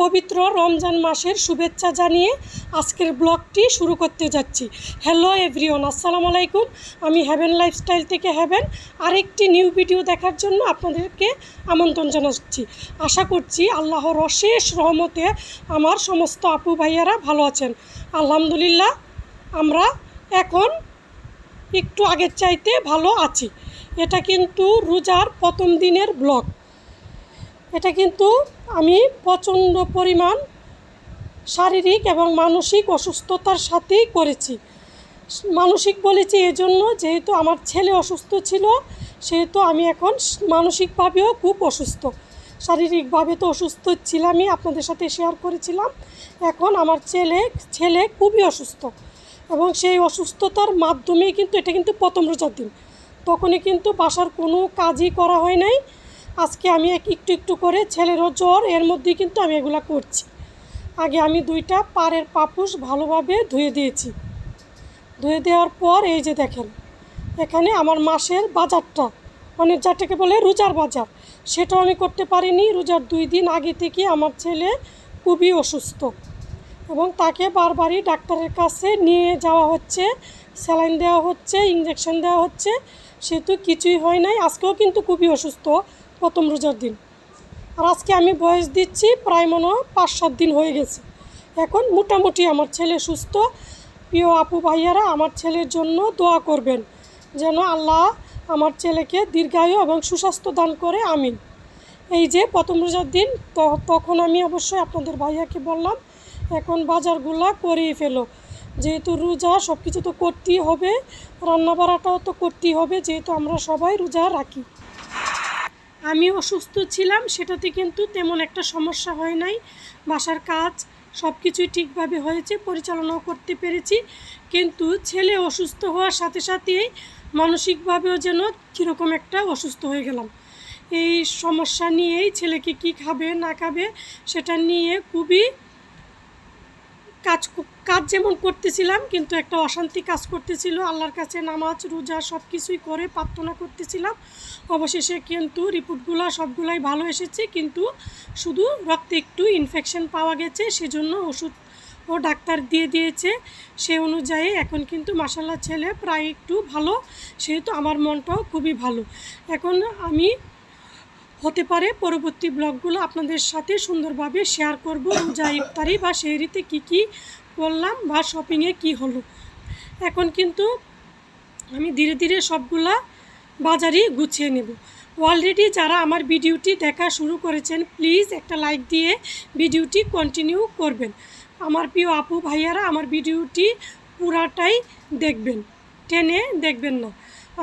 পবিত্র রমজান মাসের শুভেচ্ছা জানিয়ে আজকের ব্লগটি শুরু করতে যাচ্ছি। হ্যালো এভরিওয়ান, আসসালামু আলাইকুম। আমি হেভেন লাইফস্টাইল থেকে হেভেন আরেকটি নিউ ভিডিও দেখার জন্য আপনাদেরকে আমন্ত্রণ জানাচ্ছি। আশা করছি আল্লাহর অশেষ রহমতে আমার সমস্ত আপু ভাইয়ারা ভালো আছেন। আলহামদুলিল্লাহ, আমরা এখন একটু আগের চাইতে ভালো আছি। এটা কিন্তু রোজার প্রথম দিনের ব্লগ। এটা কিন্তু আমি প্রচণ্ড পরিমাণ শারীরিক এবং মানসিক অসুস্থতার সাথেই করেছি। মানসিক বলেছি এজন্য, যেহেতু আমার ছেলে অসুস্থ ছিল, সেহেতু আমি এখন মানসিকভাবেও খুব অসুস্থ। শারীরিকভাবে তো অসুস্থ ছিলামই, আপনাদের সাথে শেয়ার করেছিলাম। এখন আমার ছেলে খুবই অসুস্থ, এবং সেই অসুস্থতার মাধ্যমেই কিন্তু এটা কিন্তু প্রথম রোজার দিন। তখনই কিন্তু বাসার কোনো কাজই করা হয় নাই। আজকে আমি একটু একটু করে, ছেলেরও জ্বর, এর মধ্যেই কিন্তু আমি এগুলা করছি। আগে আমি 2টা পাড়ের পাপুস ভালোভাবে ধুয়ে দিয়েছি। ধুয়ে দেওয়ার পর এই যে দেখেন, এখানে আমার মাসের বাজারটা, মানে যেটাকে বলে রোজার বাজার, সেটাও আমি করতে পারিনি। রোজার 2 দিন আগে থেকে আমার ছেলে খুবই অসুস্থ, এবং তাকে বারবারই ডাক্তারের কাছে নিয়ে যাওয়া হচ্ছে, স্যালাইন দেওয়া হচ্ছে, ইঞ্জেকশন দেওয়া হচ্ছে, সেহেতু কিছুই হয় নাই। আজকেও কিন্তু খুবই অসুস্থ প্রথম রোজার দিন। আর আজকে আমি বয়স দিচ্ছি প্রায় মনে হয় 5-7 দিন হয়ে গেছে। এখন মোটামুটি আমার ছেলে সুস্থ। প্রিয় আপু ভাইয়ারা, আমার ছেলের জন্য দোয়া করবেন যেন আল্লাহ আমার ছেলেকে দীর্ঘায়ু এবং সুস্বাস্থ্য দান করে, আমিন। এই যে প্রথম রোজার দিন, তখন আমি অবশ্যই আপনাদের ভাইয়াকে বললাম, এখন বাজারগুলা করেই ফেলো, যেহেতু রোজা সব কিছু তো করতেই হবে, রান্না বাড়াটাও তো করতেই হবে, যেহেতু আমরা সবাই রোজা রাখি। আমি অসুস্থ ছিলাম, সেটাতে কিন্তু তেমন একটা সমস্যা হয় নাই। বাসার কাজ সব কিছুই ঠিকভাবে হয়েছে, পরিচালনাও করতে পেরেছি। কিন্তু ছেলে অসুস্থ হওয়ার সাথে সাথেই মানসিকভাবেও যেন কীরকম একটা অসুস্থ হয়ে গেলাম। এই সমস্যা নিয়েই ছেলেকে কি খাবে না খাবে সেটা নিয়ে খুবই কাজ যেমন করতেছিলাম, কিন্তু একটা অশান্তি কাজ করতেছিল। আল্লাহর কাছে নামাজ রোজা সব কিছুই করে প্রার্থনা করতেছিলাম। অবশেষে কিন্তু রিপোর্টগুলো সবগুলাই ভালো এসেছে, কিন্তু শুধু রক্তে একটু ইনফেকশন পাওয়া গেছে, সেজন্য ওষুধ ও ডাক্তার দিয়ে দিয়েছে। সে অনুযায়ী এখন কিন্তু মাশাআল্লাহ ছেলে প্রায় একটু ভালো, সেহেতু আমার মনটাও খুবই ভালো। এখন আমি হতে পারে পরবর্তী ব্লগগুলো আপনাদের সাথে সুন্দরভাবে শেয়ার করব, রোজা ইফতারি বা সেহরিতে কী করলাম বা শপিংয়ে কি হলো। এখন কিন্তু আমি ধীরে ধীরে সবগুলা বাজারই গুছিয়ে নেব। অলরেডি যারা আমার ভিডিওটি দেখা শুরু করেছেন, প্লিজ একটা লাইক দিয়ে ভিডিওটি কন্টিনিউ করবেন। আমার প্রিয় আপু ভাইয়ারা, আমার ভিডিওটি পুরাটাই দেখবেন, টেনে দেখবেন না।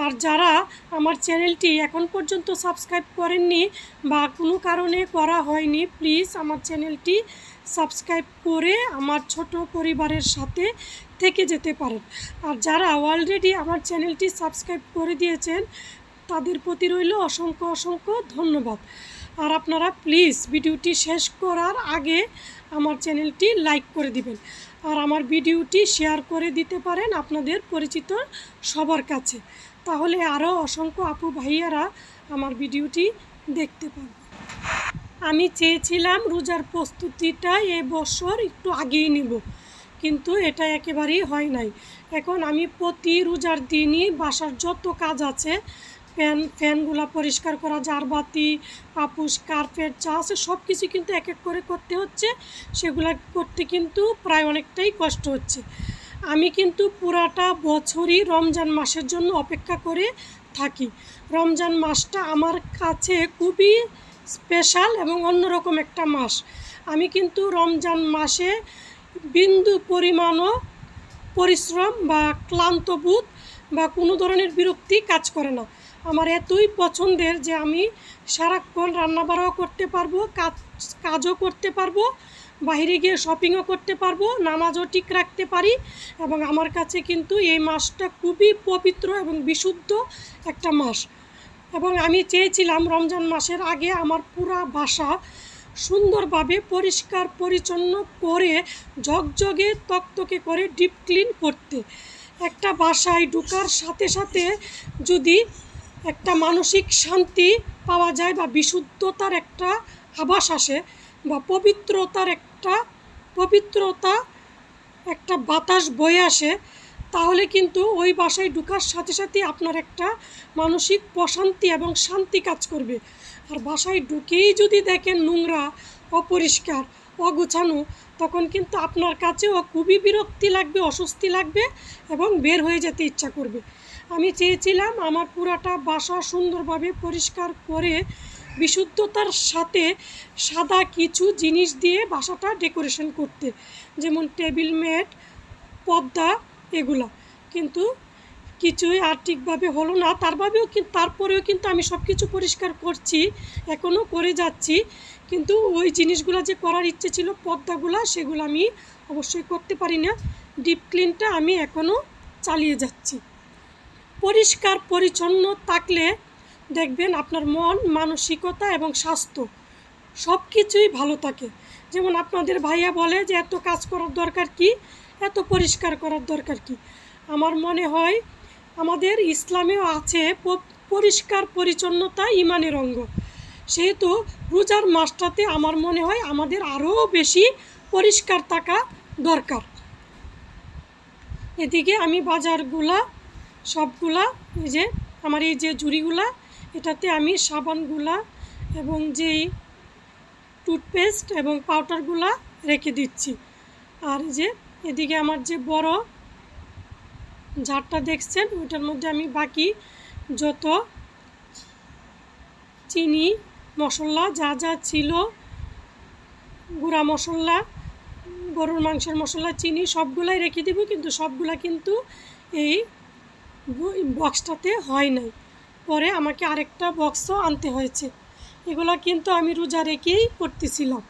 আর যারা আমার চ্যানেলটি এখন পর্যন্ত সাবস্ক্রাইব করেননি বা কোনো কারণে করা হয়নি, প্লিজ আমার চ্যানেলটি সাবস্ক্রাইব করে আমার ছোট পরিবারের সাথে থেকে যেতে পারেন। আর যারা অলরেডি আমার চ্যানেলটি সাবস্ক্রাইব করে দিয়েছেন, তাদের প্রতি রইল অসংখ্য অসংখ্য ধন্যবাদ। আর আপনারা প্লিজ ভিডিওটি শেষ করার আগে আমার চ্যানেলটি লাইক করে দিবেন, আর আমার ভিডিওটি শেয়ার করে দিতে পারেন আপনাদের পরিচিত সবার কাছে, তাহলে আরও অসংখ্য আপু ভাইয়ারা আমার ভিডিওটি দেখতে পাবে। আমি চেয়েছিলাম রোজার প্রস্তুতিটা এবছর একটু আগেই নিব, কিন্তু এটা একেবারেই হয় নাই। এখন আমি প্রতি রোজার দিনই বাসার যত কাজ আছে, ফ্যানগুলো পরিষ্কার করা, জারবাতি, পাপুস, কার্পেট যা আছে সব কিছু কিন্তু এক এক করে করতে হচ্ছে। সেগুলো করতে কিন্তু প্রায় অনেকটাই কষ্ট হচ্ছে। আমি কিন্তু পুরাটা বছরই রমজান মাসের জন্য অপেক্ষা করে থাকি। রমজান মাসটা আমার কাছে খুবই স্পেশাল এবং অন্যরকম একটা মাস। আমি কিন্তু রমজান মাসে বিন্দু পরিমাণও পরিশ্রম বা ক্লান্তবোধ বা কোনো ধরনের বিরক্তি কাজ করে না। আমার এতই পছন্দের যে আমি সারাক্ষণ রান্নাবাড়াও করতে পারবো, কাজও করতে পারবো, বাইরে গিয়ে শপিংও করতে পারবো, নামাজও ঠিক রাখতে পারি। এবং আমার কাছে কিন্তু এই মাসটা খুবই পবিত্র এবং বিশুদ্ধ একটা মাস। এবং আমি চেয়েছিলাম রমজান মাসের আগে আমার পুরা বাসা সুন্দরভাবে পরিষ্কার পরিচ্ছন্ন করে, ঝকঝকে তকতকে করে ডিপ ক্লিন করতে। একটা বাসায় ঢোকার সাথে সাথে যদি একটা মানসিক শান্তি পাওয়া যায় বা বিশুদ্ধতার একটা আভাস আসে, বা পবিত্রতা একটা বাতাস বয়ে আসে, তাহলে কিন্তু ওই বাসায় ঢোকার সাথে সাথে আপনার একটা মানসিক প্রশান্তি এবং শান্তি কাজ করবে। আর বাসায় ঢুকেই যদি দেখেন নোংরা, অপরিষ্কার, অগোছানো, তখন কিন্তু আপনার কাছেও খুবই বিরক্তি লাগবে, অস্বস্তি লাগবে এবং বের হয়ে যেতে ইচ্ছা করবে। আমি চেয়েছিলাম আমার পুরাটা বাসা সুন্দরভাবে পরিষ্কার করে বিশুদ্ধতার সাথে সাদা কিছু জিনিস দিয়ে বাসাটা ডেকোরেশন করতে, যেমন টেবিল ম্যাট, পর্দা, এগুলো। কিন্তু কিছুই ঠিকভাবে হলো না। তারপরেও কিন্তু আমি সব কিছু পরিষ্কার করছি, এখনও করে যাচ্ছি। কিন্তু ওই জিনিসগুলো যে করার ইচ্ছে ছিল, পর্দাগুলো, সেগুলো আমি অবশ্যই করতে পারি না। ডিপ ক্লিনটা আমি এখনও চালিয়ে যাচ্ছি। পরিষ্কার পরিচ্ছন্ন থাকলে দেখবেন আপনার মন, মানসিকতা এবং স্বাস্থ্য সব কিছুই ভালো থাকে। যেমন আপনাদের ভাইয়া বলে যে এত কাজ করার দরকার কি, এত পরিষ্কার করার দরকার কি। আমার মনে হয় আমাদের ইসলামেও আছে পরিষ্কার পরিচ্ছন্নতা ইমানের অঙ্গ। সেহেতু রোজার মাসটাতে আমার মনে হয় আমাদের আরও বেশি পরিষ্কার থাকা দরকার। এদিকে আমি বাজারগুলা সবগুলা, এই যে আমার এই যে ঝুড়িগুলা, এটাতে আমি সাবানগুলা এবং যেই টুথপেস্ট এবং পাউডারগুলা রেখে দিচ্ছি। আর যে এদিকে আমার যে বড় ঝাড়টা দেখছেন, ওইটার মধ্যে আমি বাকি যত চিনি, মশলা যা যা ছিল, গুঁড়া মশলা, গরুর মাংসের মশলা, চিনি, সবগুলাই রেখে দেব। কিন্তু সবগুলা কিন্তু এই বক্সটাতে হয় নাই, পরে আমাকে আরেকটা বক্সও আনতে হয়েছে। এগুলো কিন্তু আমি রোজা রেখেই করতেছিলাম।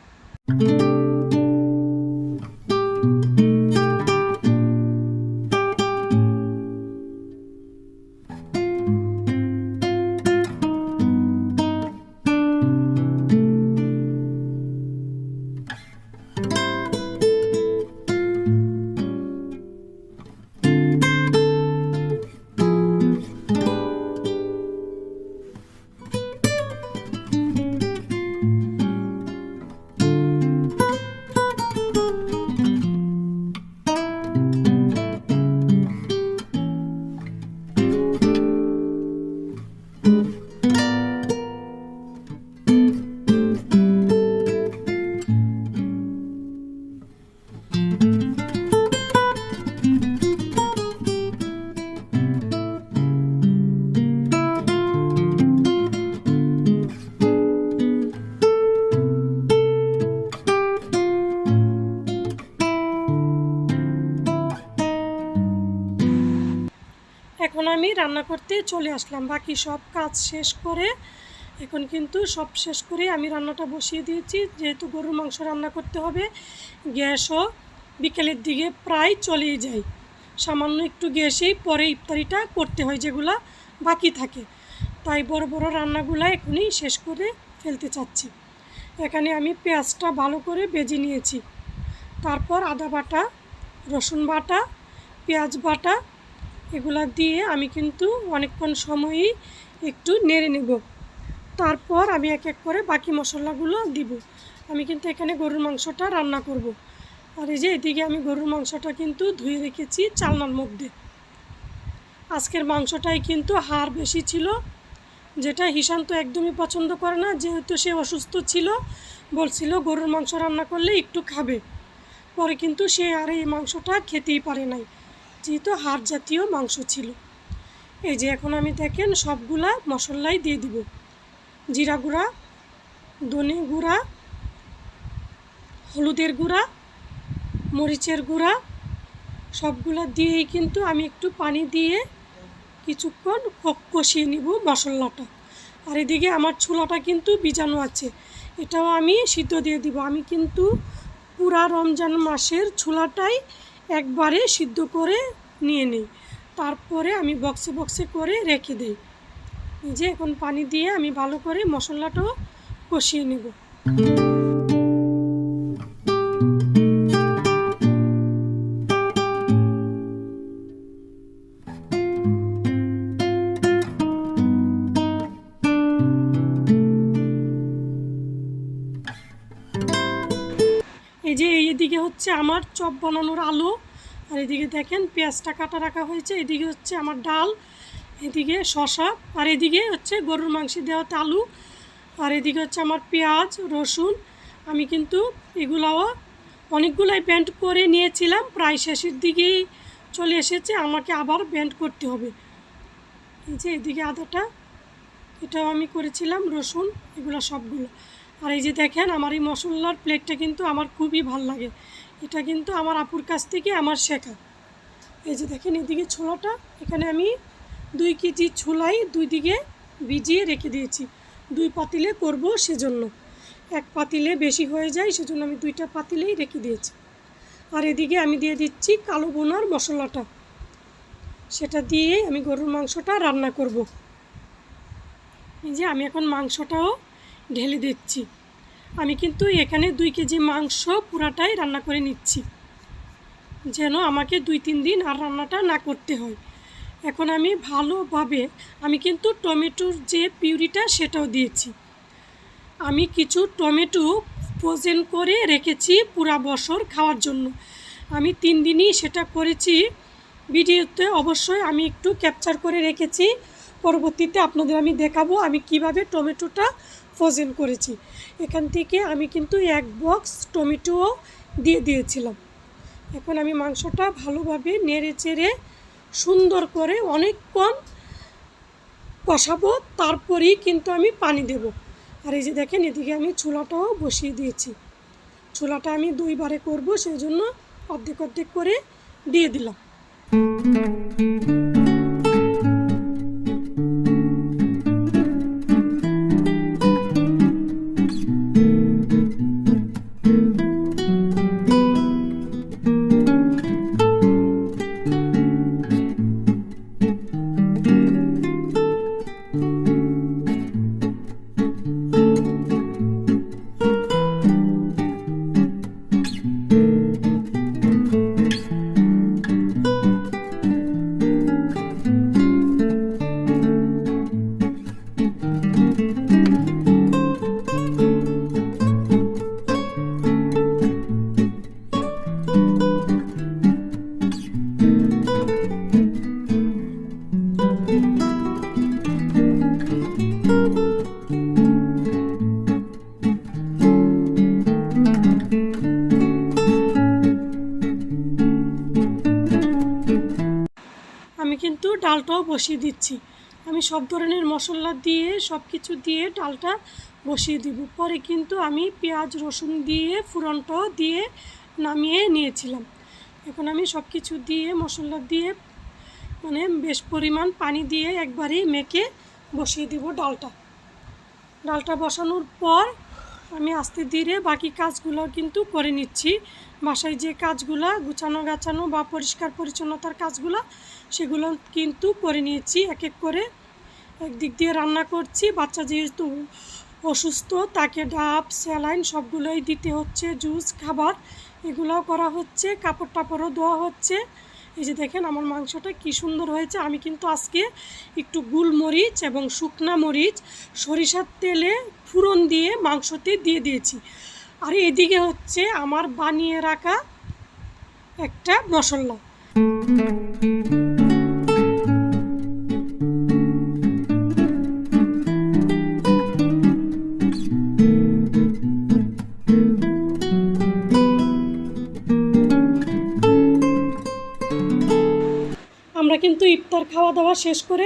এখন আমি রান্না করতে চলে আসলাম। বাকি সব কাজ শেষ করে, এখন কিন্তু সব শেষ করে আমি রান্নাটা বসিয়ে দিয়েছি। যেহেতু গরুর মাংস রান্না করতে হবে, গ্যাসও বিকেলের দিকে প্রায় চলেই যায়। সামান্য একটু গ্যাসেই পরে ইফতারিটা করতে হয়, যেগুলা বাকি থাকে। তাই বড় বড় রান্নাগুলো এখনই শেষ করে ফেলতে চাচ্ছি। এখানে আমি পেঁয়াজটা ভালো করে ভেজে নিয়েছি। তারপর আদা বাটা, রসুন বাটা, পেঁয়াজ বাটা, এগুলা দিয়ে আমি কিন্তু অনেকক্ষণ সময়ই একটু নেড়ে নেব। তারপর আমি এক এক করে বাকি মশলাগুলো দিব। আমি কিন্তু এখানে গরুর মাংসটা রান্না করব। আর এই যে এদিকে আমি গরুর মাংসটা কিন্তু ধুয়ে রেখেছি চালনার মধ্যে। আজকের মাংসটাই কিন্তু হাড় বেশি ছিল, যেটা হিসান তো একদমই পছন্দ করে না। যেহেতু সে অসুস্থ ছিল, বলছিল গরুর মাংস রান্না করলে একটু খাবে। পরে কিন্তু সে আর এই মাংসটা খেতেই পারে নাই, যেহেতু হাড় জাতীয় মাংস ছিল। এই যে এখন আমি দেখেন সবগুলা মশলাই দিয়ে দিব। জিরা গুঁড়া, ধনে গুঁড়া, হলুদের গুঁড়া, মরিচের গুঁড়া, সবগুলা দিয়েই কিন্তু আমি একটু পানি দিয়ে কিছুক্ষণ কষিয়ে নিব মশলাটা। আর এদিকে আমার ছোলাটা কিন্তু ভিজানো আছে, এটাও আমি সিদ্ধ দিয়ে দিব। আমি কিন্তু পুরা রমজান মাসের ছোলাটাই একবারে সিদ্ধ করে নিয়ে নিই, তারপরে আমি বক্সে বক্সে করে রেখে দিই। এই যে এখন পানি দিয়ে আমি ভালো করে মশলাটাও কষিয়ে নেব। হচ্ছে আমার চপ বানানোর আলু, আর এদিকে দেখেন পেঁয়াজটা কাটা রাখা হয়েছে, এদিকে হচ্ছে আমার ডাল, এদিকে শসা, আর এদিকে হচ্ছে গরুর মাংস দেওয়াতে আলু, আর এদিকে হচ্ছে আমার পেঁয়াজ রসুন। আমি কিন্তু এগুলাও অনেকগুলাই ব্যান্ড করে নিয়েছিলাম, প্রায় শেষের দিকেই চলে এসেছে, আমাকে আবার ব্যান্ড করতে হবে। এই যে এদিকে আদাটা, এটাও আমি করেছিলাম, রসুন, এগুলো সবগুলো। আর এই যে দেখেন আমার এই মশলার প্লেটটা কিন্তু আমার খুবই ভাল লাগে, এটা কিন্তু আমার আপুর কাছ থেকে আমার শেখা। এই যে দেখেন এদিকে ছোলাটা, এখানে আমি 2 কেজি ছোলাই 2 দিকে ভিজিয়ে রেখে দিয়েছি, 2 পাতিলে করব সেজন্য, 1 পাতিলে বেশি হয়ে যায় সেজন্য আমি 2টা পাতিলেই রেখে দিয়েছি। আর এদিকে আমি দিয়ে দিচ্ছি কালো বোনার মশলাটা, সেটা দিয়ে আমি গরুর মাংসটা রান্না করব। এই যে আমি এখন মাংসটাও ঢেলে দিচ্ছি, আমি কিন্তু এখানে 2 কেজি মাংস পুরাটাই রান্না করে নিচ্ছি, যেন আমাকে 2-3 দিন আর রান্নাটা না করতে হয়। এখন আমি ভালোভাবে, আমি কিন্তু টমেটোর যে পিউরিটা সেটাও দিয়েছি, আমি কিছু টমেটো ফ্রোজেন করে রেখেছি পুরা বছর খাওয়ার জন্য, আমি 3 দিনই সেটা করেছি, ভিডিওতে অবশ্যই আমি একটু ক্যাপচার করে রেখেছি, পরবর্তীতে আপনাদের আমি দেখাবো আমি কিভাবে টমেটোটা ফ্রোজেন করেছি। এখান থেকে আমি কিন্তু 1 বক্স টমেটো দিয়ে দিয়েছিলাম। এখন আমি মাংসটা ভালোভাবে নেড়ে চেড়ে সুন্দর করে অনেকক্ষণ কষাবো, তারপরেই কিন্তু আমি পানি দেব। আর এই যে দেখেন এদিকে আমি ছোলাটাও বসিয়ে দিয়েছি, ছোলাটা আমি 2 বারে করব, সেই জন্য অর্ধেক অর্ধেক করে দিয়ে দিলাম। আমি কিন্তু ডালটাও বসিয়ে দিচ্ছি, আমি সব ধরনের মশলা দিয়ে সব কিছু দিয়ে ডালটা বসিয়ে দিব, পরে কিন্তু আমি পেঁয়াজ রসুন দিয়ে ফোড়নটাও দিয়ে নামিয়ে নিয়েছিলাম। এখন আমি সব কিছু দিয়ে মশলা দিয়ে মানে বেশ পরিমাণ পানি দিয়ে একবারেই মেখে বসিয়ে দিব ডালটা বসানোর পর আমি আস্তে ধীরে বাকি কাজগুলো কিন্তু করে নিচ্ছি, বাসায় যে কাজগুলো গুছানো গাছানো বা পরিষ্কার পরিচ্ছন্নতার কাজগুলো সেগুলো কিন্তু করে নিয়েছি এক এক করে। একদিক দিয়ে রান্না করছি, বাচ্চা যেহেতু অসুস্থ তাকে ডাব স্যালাইন সবগুলোই দিতে হচ্ছে, জুস খাবার এগুলোও করা হচ্ছে, কাপড় টাপড়ও ধোয়া হচ্ছে। এই যে দেখেন আমার মাংসটা কি সুন্দর হয়েছে, আমি কিন্তু আজকে একটু গোলমরিচ এবং শুকনা মরিচ সরিষার তেলে ফোড়ন দিয়ে মাংসতে দিয়ে দিয়েছি। আর এদিকে হচ্ছে আমার বানিয়ে রাখা একটা মশলা। আমরা কিন্তু ইফতার খাওয়া দাওয়া শেষ করে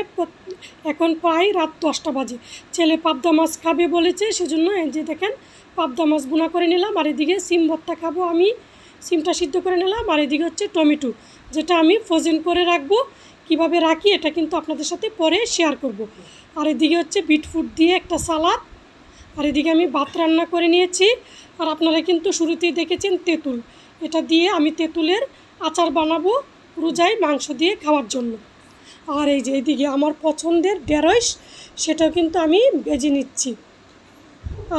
এখন প্রায় রাত 10টা বাজে, ছেলে পাবদা মাছ খাবে বলেছে সেজন্য এই যে দেখেন পাবদা মাছ বোনা করে নিলাম, আর এদিকে সিম ভর্তা খাবো আমি, সিমটা সিদ্ধ করে নিলাম, আর এদিকে হচ্ছে টমেটো যেটা আমি ফ্রোজেন করে রাখবো, কিভাবে রাখি এটা কিন্তু আপনাদের সাথে পরে শেয়ার করব। আর এদিকে হচ্ছে বিটফুট দিয়ে একটা সালাদ, আর এদিকে আমি ভাত রান্না করে নিয়েছি। আর আপনারা কিন্তু শুরুতেই দেখেছেন তেঁতুল, এটা দিয়ে আমি তেঁতুলের আচার বানাবো রোজায় মাংস দিয়ে খাওয়ার জন্য। আর এই যে এদিকে আমার পছন্দের ঢেঁড়স, সেটাও কিন্তু আমি ভেজে নিচ্ছি,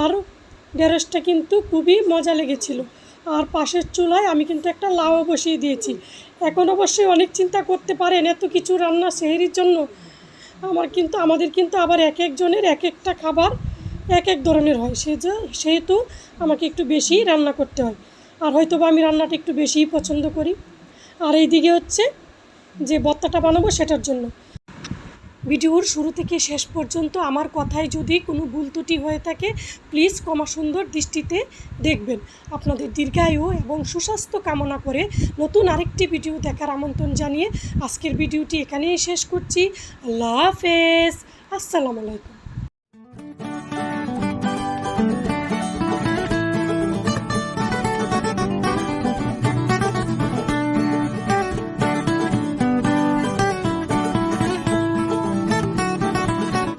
আর ঢেঁড়সটা কিন্তু খুবই মজা লেগেছিল। আর পাশের চুলায় আমি কিন্তু একটা লাউ বসিয়ে দিয়েছি। এখন অবশ্যই অনেক চিন্তা করতে পারেন এত কিছু রান্না সেহরির জন্য, আমাদের কিন্তু আবার এক একজনের এক একটা খাবার এক এক ধরনের হয়, সেহেতু আমাকে একটু বেশি রান্না করতে হয়। আর হয়তো বা আমি রান্নাটা একটু বেশিই পছন্দ করি। আর এইদিকে হচ্ছে যে ভর্তাটা বানাবো সেটার জন্য। ভিডিওর শুরু থেকে শেষ পর্যন্ত আমার কথায় যদি কোনো ভুল ত্রুটি হয়ে থাকে প্লিজ ক্ষমা সুন্দর দৃষ্টিতে দেখবেন। আপনাদের দীর্ঘায়ু এবং সুস্বাস্থ্য কামনা করে নতুন আরেকটি ভিডিও দেখার আমন্ত্রণ জানিয়ে আজকের ভিডিওটি এখানেই শেষ করছি। আল্লাহ হাফেজ, আসসালামু আলাইকুম।